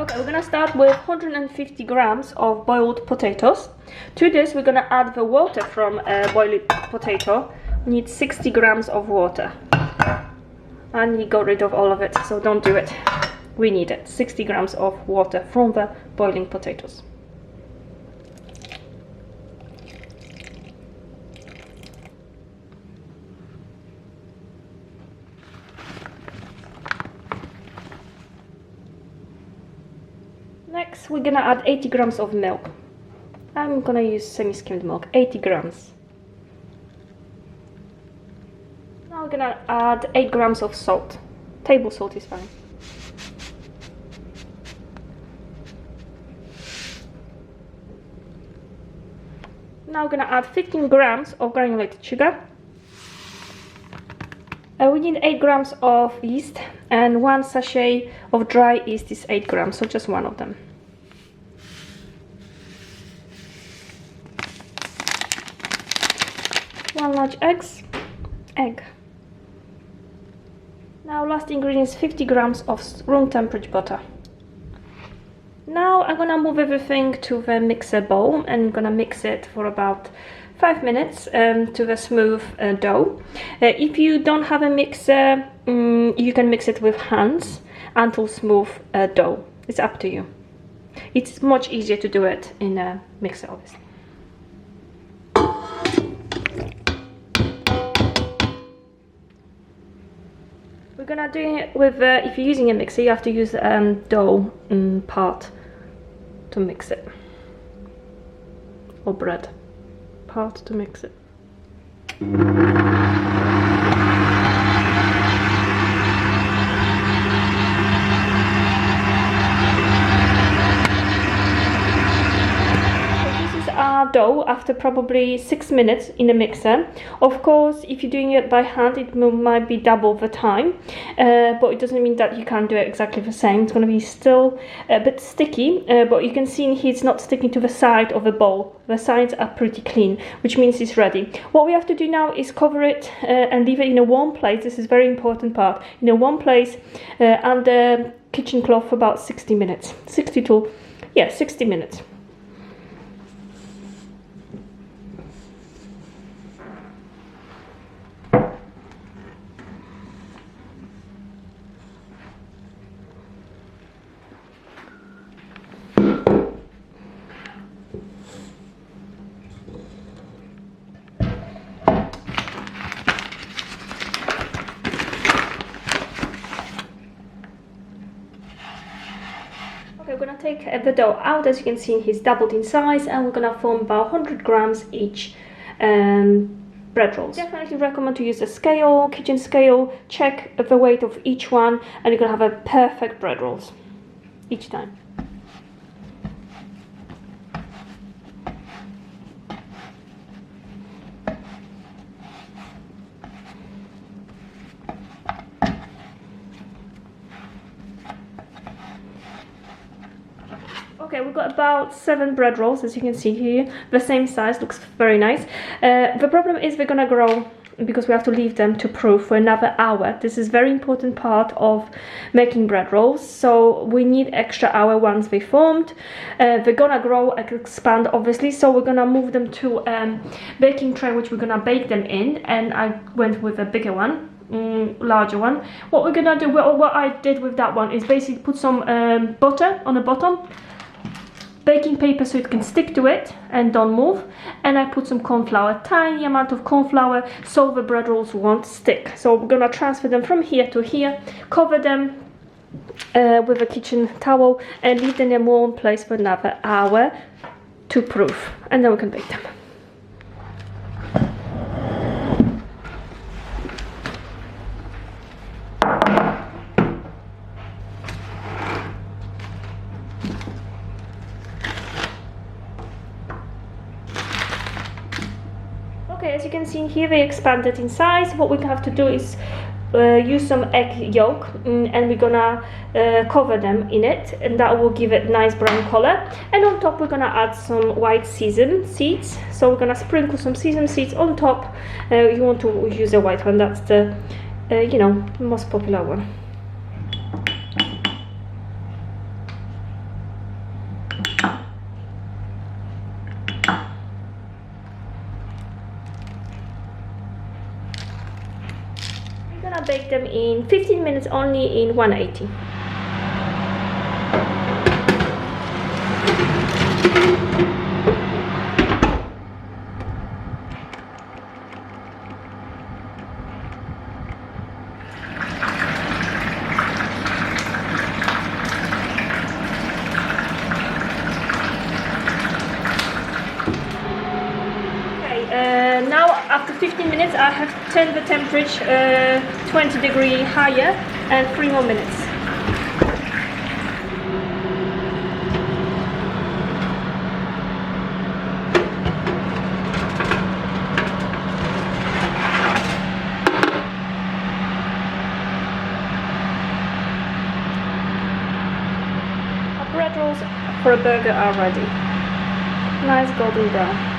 Okay, we're gonna start with 150 grams of boiled potatoes. To this, we're gonna add the water from boiled potato. We need 60 grams of water. And you got rid of all of it, so don't do it. We need it. 60 grams of water from the boiling potatoes. Next, we're gonna add 80 grams of milk. I'm gonna use semi-skimmed milk, 80 grams. Now we're gonna add 8 grams of salt. Table salt is fine. Now we're gonna add 15 grams of granulated sugar. We need 8 grams of yeast, and 1 sachet of dry yeast is 8 grams, so just one of them. One large egg. Now last ingredient is 50 grams of room temperature butter. Now I'm gonna move everything to the mixer bowl and I'm gonna mix it for about 5 minutes to the smooth dough. If you don't have a mixer, you can mix it with hands until smooth dough. It's up to you. It's much easier to do it in a mixer, obviously. We're gonna do it with, if you're using a mixer, you have to use dough part to mix it, or bread part to mix it. Our dough after probably 6 minutes in the mixer. Of course, if you're doing it by hand, it might be double the time, but it doesn't mean that you can't do it exactly the same. It's going to be still a bit sticky, but you can see in here it's not sticking to the side of the bowl. The sides are pretty clean, which means it's ready. What we have to do now is cover it and leave it in a warm place. This is a very important part. In a warm place under kitchen cloth for about 60 minutes. 60 minutes. Okay, we're going to take the dough out. As you can see, he's doubled in size, and we're going to form about 100 grams each bread rolls. Definitely recommend to use a scale, kitchen scale. Check the weight of each one, and you're going to have a perfect bread rolls each time. Okay, we've got about 7 bread rolls, as you can see here. The same size, looks very nice. The problem is they're gonna grow because we have to leave them to proof for another hour. This is very important part of making bread rolls, so we need extra hour once they formed. They're gonna grow and expand, obviously, so we're gonna move them to baking tray, which we're gonna bake them in, and I went with a bigger one. Larger one. What we're gonna do, what I did with that one is basically put some butter on the bottom, baking paper so it can stick to it and don't move, and I put some corn flour, tiny amount of corn flour, so the bread rolls won't stick. So we're gonna transfer them from here to here, cover them with a kitchen towel and leave them in a warm place for another hour to proof, and then we can bake them. Okay, as you can see here, they expanded in size. What we have to do is use some egg yolk, and we're gonna cover them in it, and that will give it nice brown color. And on top we're gonna add some white sesame seeds, so we're gonna sprinkle some sesame seeds on top. You want to use a white one, that's the you know, most popular one. them in 15 minutes only in 180. Now after 15 minutes I have turned the temperature 20 degrees higher and 3 more minutes. Our bread rolls for a burger are ready. Nice golden brown.